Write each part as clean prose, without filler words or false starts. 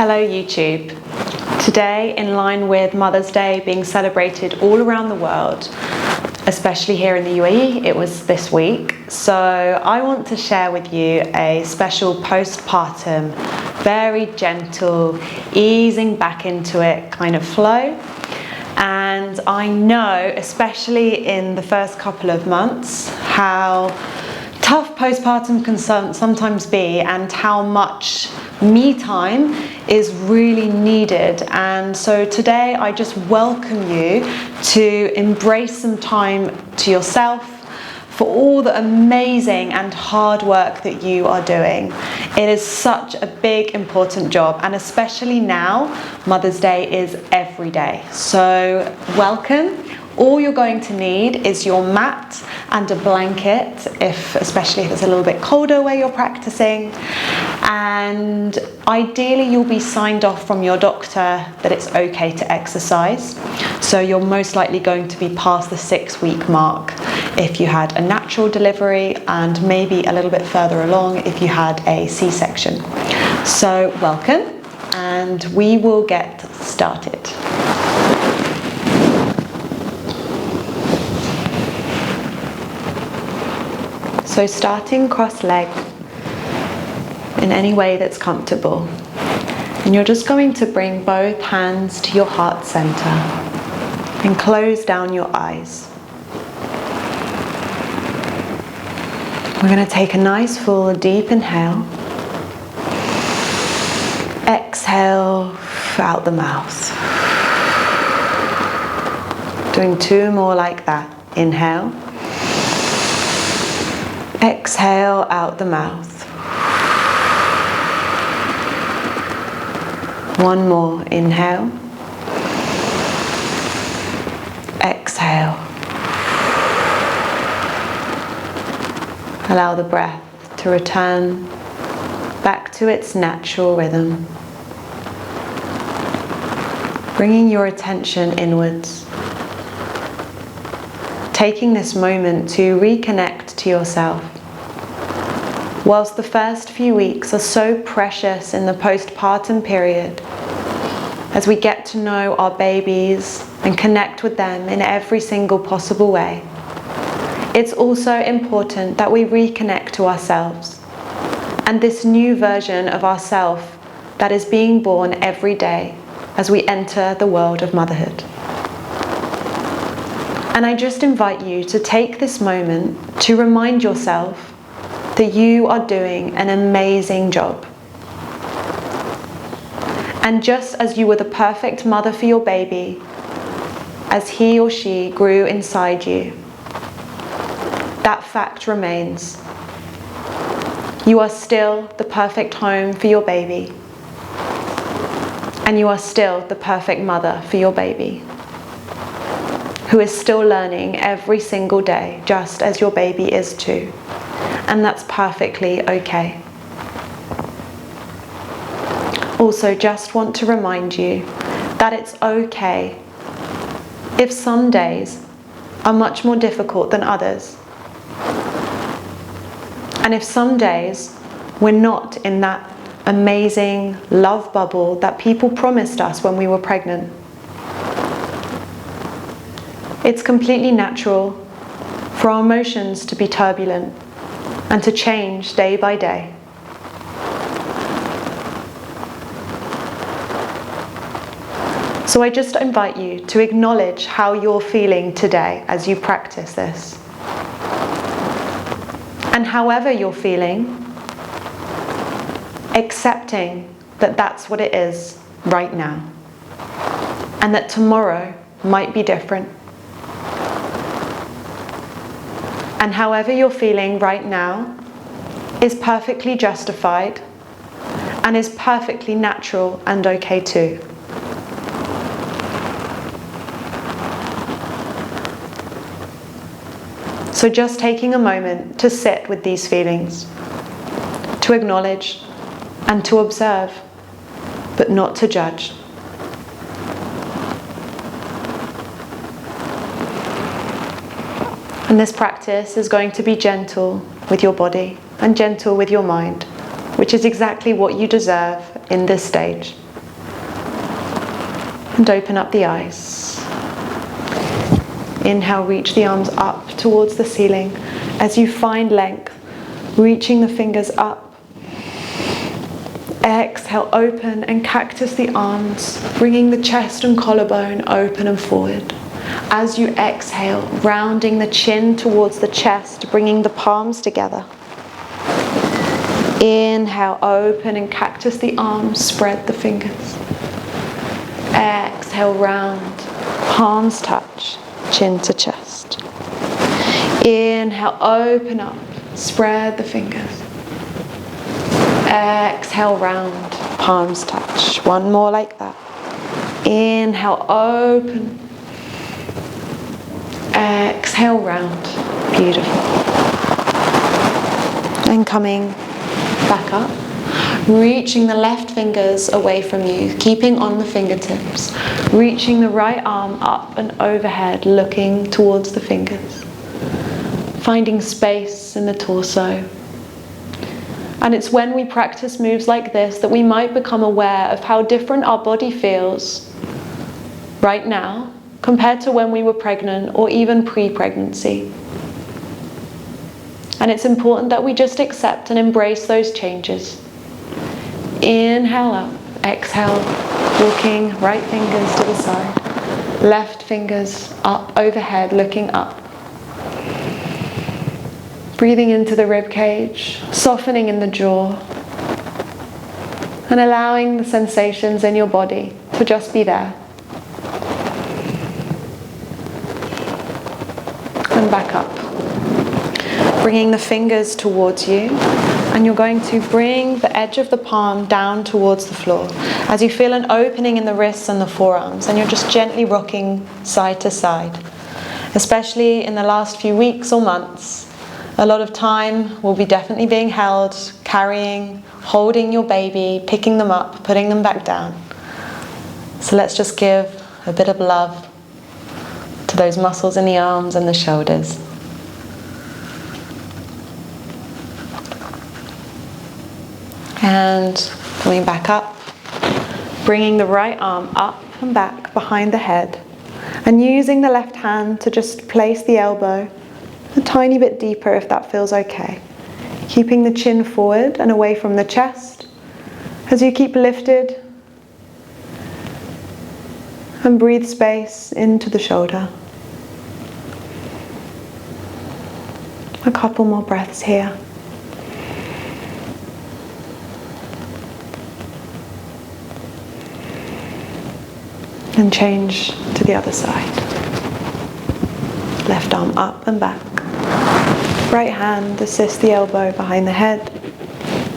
Hello YouTube. Today, in line with Mother's Day being celebrated all around the world, especially here in the UAE, it was this week. So I want to share with you a special postpartum, very gentle, easing back into it kind of flow. And I know, especially in the first couple of months, how tough postpartum can sometimes be and how much me time is really needed. And so today I just welcome you to embrace some time to yourself for all the amazing and hard work that you are doing. It is such a big, important job, and especially now, Mother's Day is every day. So welcome. All you're going to need is your mat and a blanket, especially if it's a little bit colder where you're practicing. And ideally you'll be signed off from your doctor that it's okay to exercise. So you're most likely going to be past the 6-week mark if you had a natural delivery, and maybe a little bit further along if you had a C-section. So welcome, and we will get started. So starting cross-legged in any way that's comfortable. And you're just going to bring both hands to your heart center and close down your eyes. We're going to take a nice full deep inhale. Exhale out the mouth. Doing 2 more like that. Inhale. Exhale out the mouth. 1 more. Inhale. Exhale. Allow the breath to return back to its natural rhythm. Bringing your attention inwards. Taking this moment to reconnect to yourself. Whilst the first few weeks are so precious in the postpartum period, as we get to know our babies and connect with them in every single possible way, it's also important that we reconnect to ourselves and this new version of ourselves that is being born every day as we enter the world of motherhood. And I just invite you to take this moment to remind yourself that you are doing an amazing job. And just as you were the perfect mother for your baby, as he or she grew inside you, that fact remains. You are still the perfect home for your baby, and you are still the perfect mother for your baby, who is still learning every single day, just as your baby is too. And that's perfectly okay. Also, just want to remind you that it's okay if some days are much more difficult than others. And if some days we're not in that amazing love bubble that people promised us when we were pregnant. It's completely natural for our emotions to be turbulent and to change day by day. So I just invite you to acknowledge how you're feeling today as you practice this. And however you're feeling, accepting that that's what it is right now, and that tomorrow might be different. And however you're feeling right now is perfectly justified and is perfectly natural and okay too. So just taking a moment to sit with these feelings, to acknowledge and to observe, but not to judge. And this practice is going to be gentle with your body and gentle with your mind, which is exactly what you deserve in this stage. And open up the eyes. Inhale, reach the arms up towards the ceiling as you find length, reaching the fingers up. Exhale, open and cactus the arms, bringing the chest and collarbone open and forward. As you exhale, rounding the chin towards the chest, bringing the palms together. Inhale, open and cactus the arms, spread the fingers. Exhale, round, palms touch, chin to chest. Inhale, open up, spread the fingers. Exhale, round, palms touch. One more like that. Inhale, open. Exhale, round. Beautiful. And coming back up. Reaching the left fingers away from you, keeping on the fingertips. Reaching the right arm up and overhead, looking towards the fingers. Finding space in the torso. And it's when we practice moves like this that we might become aware of how different our body feels right now compared to when we were pregnant or even pre-pregnancy. And it's important that we just accept and embrace those changes. Inhale up, exhale, walking right fingers to the side, left fingers up overhead, looking up. Breathing into the rib cage, softening in the jaw, and allowing the sensations in your body to just be there. And back up. Bringing the fingers towards you, and you're going to bring the edge of the palm down towards the floor as you feel an opening in the wrists and the forearms, and you're just gently rocking side to side. Especially in the last few weeks or months, a lot of time will be definitely being held, carrying, holding your baby, picking them up, putting them back down. So let's just give a bit of love to those muscles in the arms and the shoulders. And coming back up, bringing the right arm up and back behind the head, and using the left hand to just place the elbow a tiny bit deeper if that feels okay. Keeping the chin forward and away from the chest as you keep lifted, and breathe space into the shoulder. A couple more breaths here. And change to the other side. Left arm up and back. Right hand assists the elbow behind the head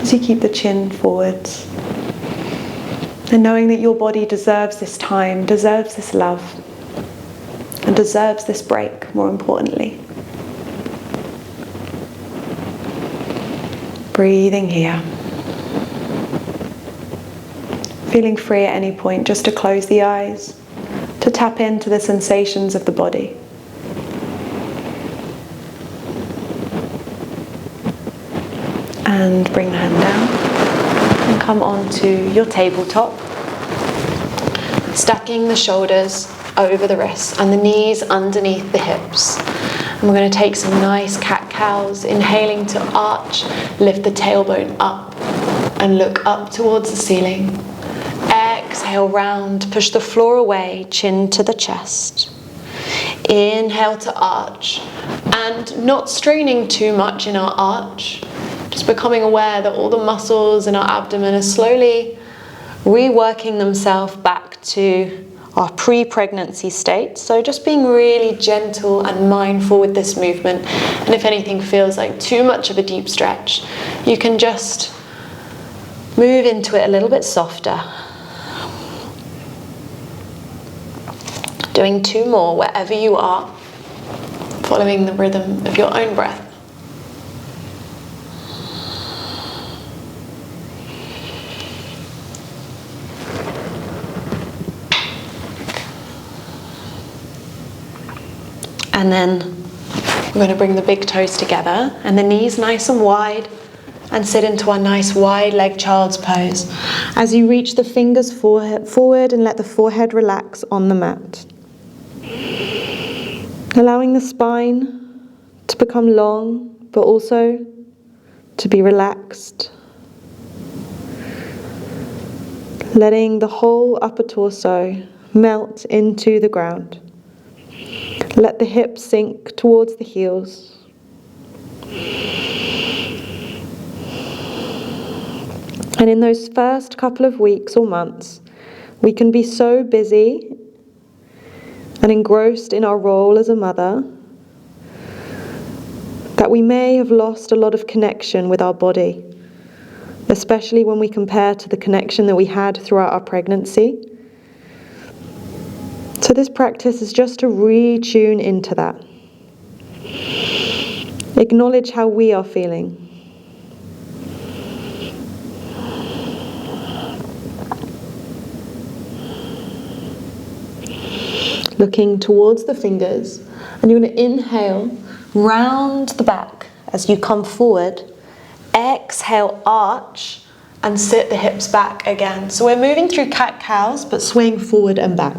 as you keep the chin forwards. And knowing that your body deserves this time, deserves this love, and deserves this break, more importantly. Breathing here. Feeling free at any point just to close the eyes, to tap into the sensations of the body. And bring the hand down and come onto your tabletop, stacking the shoulders over the wrists and the knees underneath the hips. And we're going to take some nice cat-cows, inhaling to arch, lift the tailbone up and look up towards the ceiling. Exhale, round, push the floor away, chin to the chest. Inhale to arch, and not straining too much in our arch, just becoming aware that all the muscles in our abdomen are slowly reworking themselves back to our pre-pregnancy state. So just being really gentle and mindful with this movement, and if anything feels like too much of a deep stretch, you can just move into it a little bit softer. Doing two more wherever you are, following the rhythm of your own breath. And then we're going to bring the big toes together and the knees nice and wide and sit into our nice wide leg child's pose. As you reach the fingers forward and let the forehead relax on the mat. Allowing the spine to become long, but also to be relaxed. Letting the whole upper torso melt into the ground. Let the hips sink towards the heels. And in those first couple of weeks or months, we can be so busy and engrossed in our role as a mother that we may have lost a lot of connection with our body, especially when we compare to the connection that we had throughout our pregnancy. So this practice is just to retune into that. Acknowledge how we are feeling. Looking towards the fingers, and you're going to inhale, round the back as you come forward. Exhale, arch, and sit the hips back again. So we're moving through cat-cows, but swaying forward and back.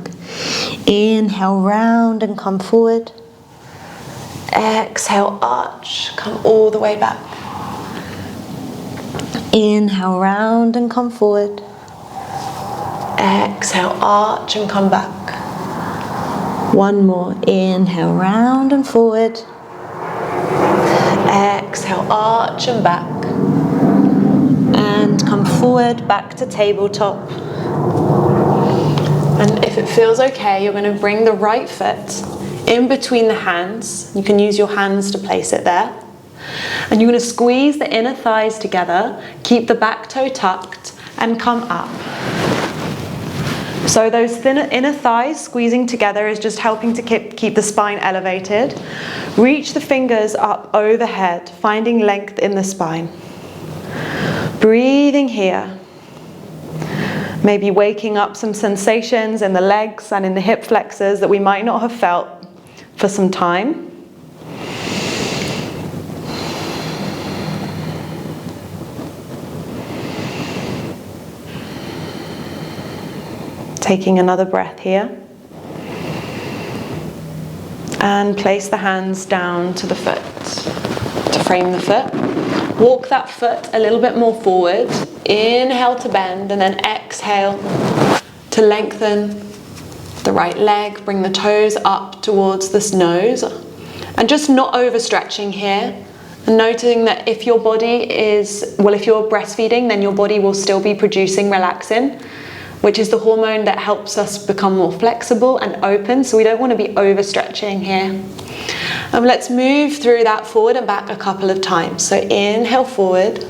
Inhale, round and come forward. Exhale, arch, come all the way back. Inhale, round and come forward. Exhale, arch and come back. One more. Inhale, round and forward. Exhale, arch and back. And come forward, back to tabletop. And if it feels okay, you're going to bring the right foot in between the hands. You can use your hands to place it there. And you're going to squeeze the inner thighs together, keep the back toe tucked, and come up. So those thin inner thighs squeezing together is just helping to keep the spine elevated. Reach the fingers up overhead, finding length in the spine. Breathing here. Maybe waking up some sensations in the legs and in the hip flexors that we might not have felt for some time. Taking another breath here. And place the hands down to the foot, to frame the foot. Walk that foot a little bit more forward. Inhale to bend, and then exhale to lengthen the right leg. Bring the toes up towards this nose. And just not overstretching here. And noting that if your body is, if you're breastfeeding, then your body will still be producing relaxin, which is the hormone that helps us become more flexible and open. So we don't want to be overstretching here. Let's move through that forward and back a couple of times. So inhale forward,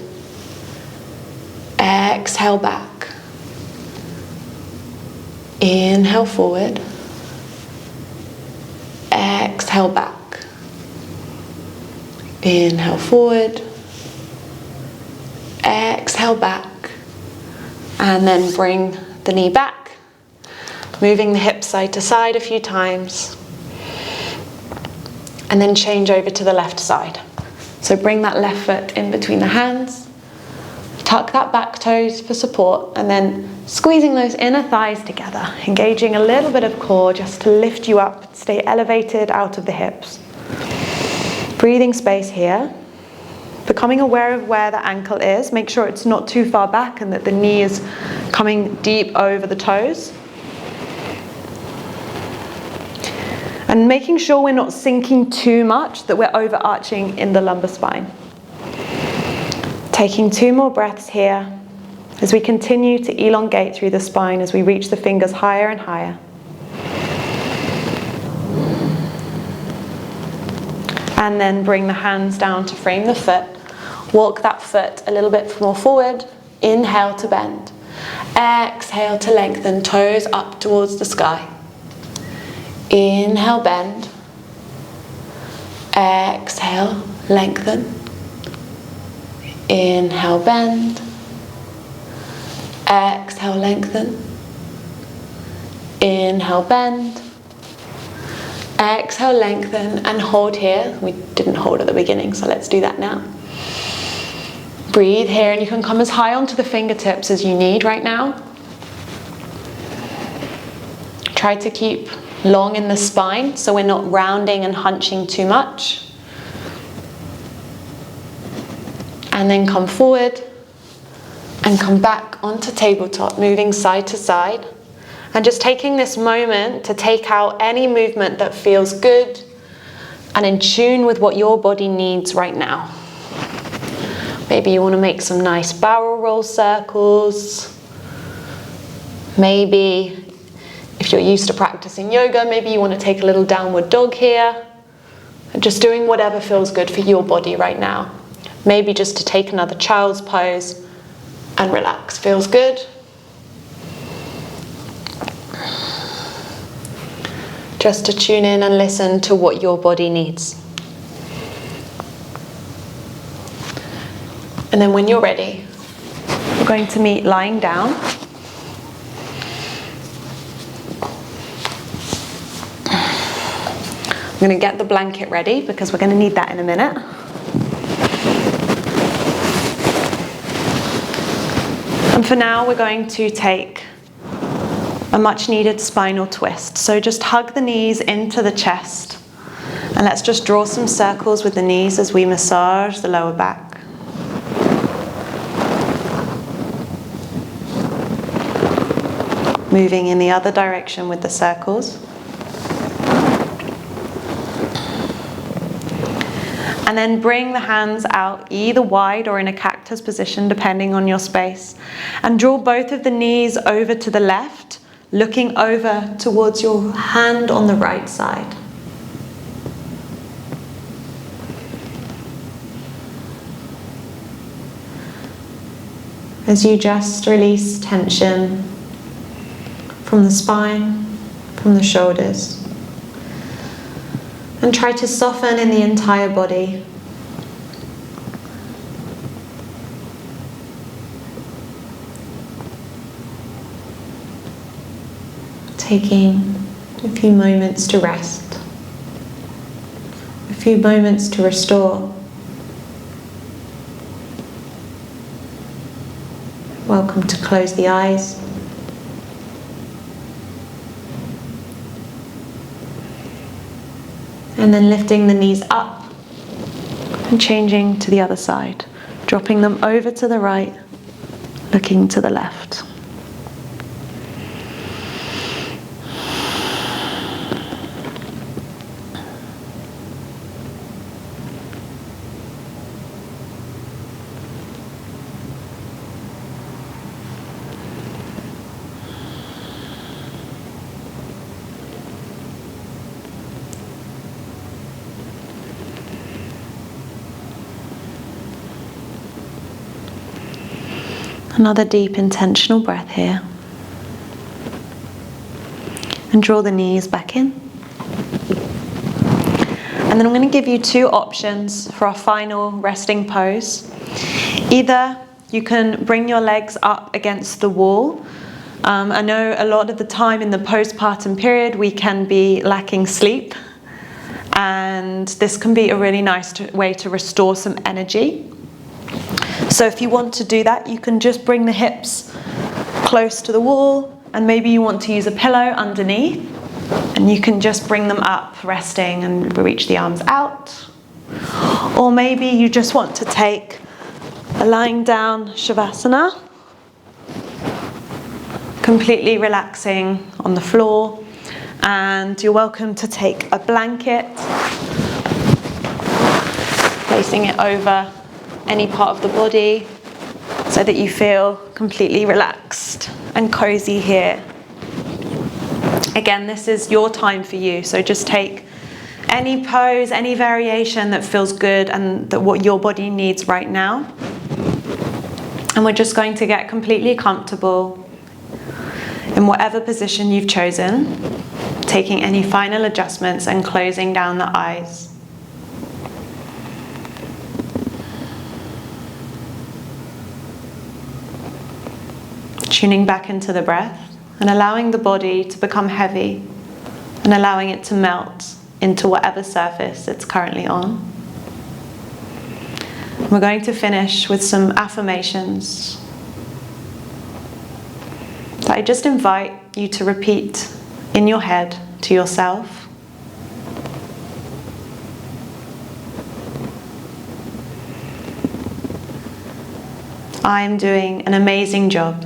exhale back. Inhale forward, exhale back. Inhale forward, exhale back. And then bring the knee back, moving the hips side to side a few times. And then change over to the left side. So bring that left foot in between the hands, tuck that back toes for support, and then squeezing those inner thighs together, engaging a little bit of core just to lift you up, stay elevated out of the hips. Breathing space here, becoming aware of where the ankle is. Make sure it's not too far back and that the knee is coming deep over the toes. And making sure we're not sinking too much, that we're overarching in the lumbar spine. Taking 2 more breaths here as we continue to elongate through the spine as we reach the fingers higher and higher. And then bring the hands down to frame the foot. Walk that foot a little bit more forward. Inhale to bend. Exhale to lengthen, toes up towards the sky. Inhale, bend. Exhale, lengthen. Inhale, bend. Exhale, lengthen. Inhale, bend. Exhale, lengthen, and hold here. We didn't hold at the beginning, so let's do that now. Breathe here, and you can come as high onto the fingertips as you need right now. Try to keep long in the spine so we're not rounding and hunching too much. And then come forward and come back onto tabletop, moving side to side. And just taking this moment to take out any movement that feels good and in tune with what your body needs right now. Maybe you want to make some nice barrel roll circles. Maybe if you're used to practicing yoga, maybe you want to take a little downward dog here. And just doing whatever feels good for your body right now. Maybe just to take another child's pose and relax. Feels good? Just to tune in and listen to what your body needs. And then when you're ready, we're going to meet lying down. I'm going to get the blanket ready because we're going to need that in a minute. And for now, we're going to take a much needed spinal twist. So just hug the knees into the chest. And let's just draw some circles with the knees as we massage the lower back. Moving in the other direction with the circles. And then bring the hands out either wide or in a cactus position depending on your space. And draw both of the knees over to the left, looking over towards your hand on the right side. As you just release tension from the spine, from the shoulders. And try to soften in the entire body. Taking a few moments to rest, a few moments to restore. Welcome to close the eyes. And then lifting the knees up and changing to the other side, dropping them over to the right, looking to the left. Another deep intentional breath here. And draw the knees back in. And then I'm going to give you two options for our final resting pose. Either you can bring your legs up against the wall. I know a lot of the time in the postpartum period we can be lacking sleep. And this can be a really nice way to restore some energy. So if you want to do that, you can just bring the hips close to the wall, and maybe you want to use a pillow underneath, and you can just bring them up, resting, and reach the arms out. Or maybe you just want to take a lying down Shavasana, completely relaxing on the floor, and you're welcome to take a blanket, placing it over any part of the body so that you feel completely relaxed and cozy here. Again, this is your time for you, so just take any pose, any variation that feels good and that what your body needs right now. And we're just going to get completely comfortable in whatever position you've chosen, taking any final adjustments and closing down the eyes. Tuning back into the breath and allowing the body to become heavy and allowing it to melt into whatever surface it's currently on. We're going to finish with some affirmations that I just invite you to repeat in your head to yourself. I am doing an amazing job.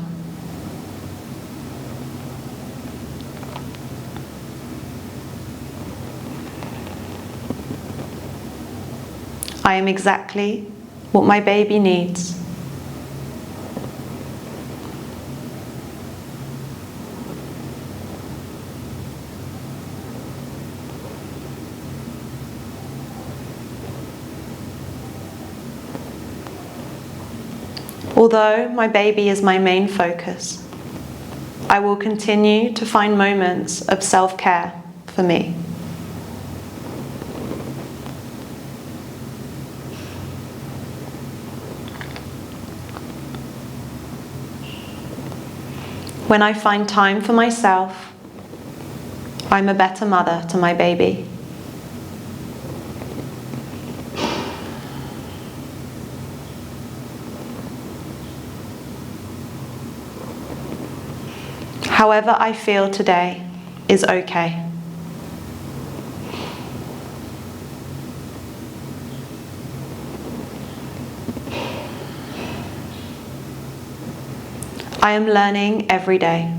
I am exactly what my baby needs. Although my baby is my main focus, I will continue to find moments of self-care for me. When I find time for myself, I'm a better mother to my baby. However I feel today is okay. I am learning every day.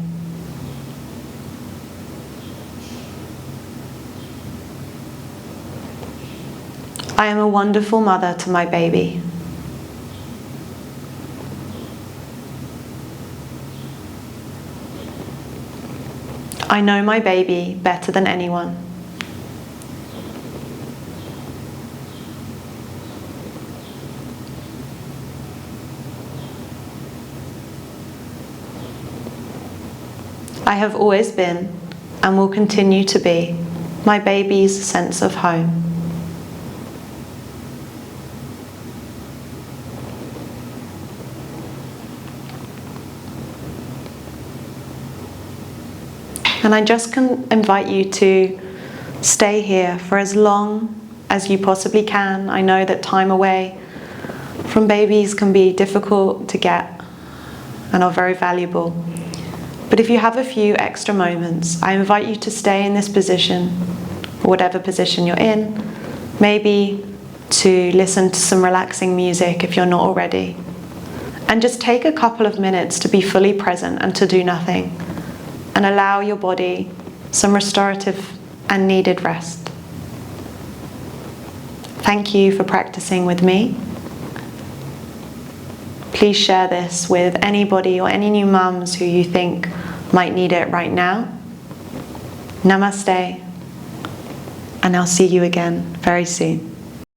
I am a wonderful mother to my baby. I know my baby better than anyone. I have always been and will continue to be my baby's sense of home. And I just can invite you to stay here for as long as you possibly can. I know that time away from babies can be difficult to get and are very valuable. But if you have a few extra moments, I invite you to stay in this position, or whatever position you're in, maybe to listen to some relaxing music if you're not already. And just take a couple of minutes to be fully present and to do nothing. And allow your body some restorative and needed rest. Thank you for practicing with me. Please share this with anybody or any new mums who you think might need it right now. Namaste, and I'll see you again very soon.